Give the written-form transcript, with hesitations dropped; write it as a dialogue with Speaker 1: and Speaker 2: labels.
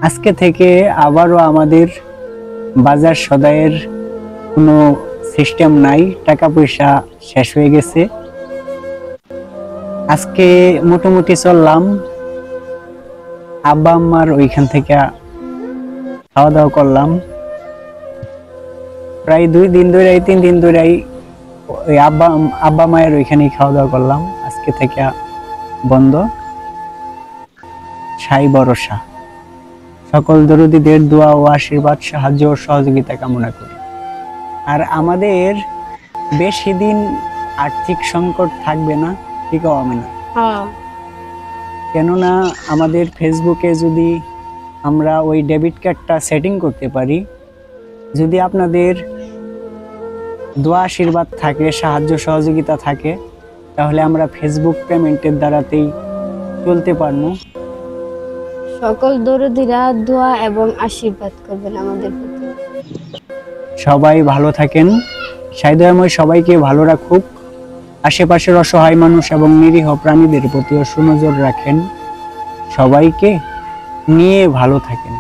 Speaker 1: আজকে থেকে আবারও আমাদের বাজার সদাইয়ের কোনো সিস্টেম নাই, টাকা পয়সা শেষ হয়ে গেছে। আজকে মোটামুটি চললাম, আব্বা আম্মার ওইখান থেকে খাওয়া দাওয়া করলাম। প্রায় 2 দিন ধরে 3 দিন ধরে ওই আব্বা মায়ের ওইখানেই খাওয়া দাওয়া করলাম। আজকে থেকে বন্ধ। সাই ভরসা, সকল দরদীদের দোয়া ও আশীর্বাদ, সাহায্য ও সহযোগিতা কামনা করি। আর আমাদের বেশি দিন আর্থিক সংকট থাকবে না, ঠিক হবে না। কেননা আমাদের ফেসবুকে যদি আমরা ওই ডেবিট কার্ডটা সেটিং করতে পারি, যদি আপনাদের দোয়া আশীর্বাদ থাকে, সাহায্য সহযোগিতা থাকে, তাহলে আমরা ফেসবুক পেমেন্টের দ্বারাতেই চলতে পারবো।
Speaker 2: সকল দরদীরা দোয়া এবং আশীর্বাদ করবেন আমাদের প্রতি।
Speaker 1: সবাই ভালো থাকেন, সাইদয়াময় সবাইকে ভালো রাখুক। আশেপাশের অসহায় মানুষ এবং নিরীহ প্রাণীদের প্রতিও সুনজর রাখেন। সবাইকে নিয়ে ভালো থাকেন।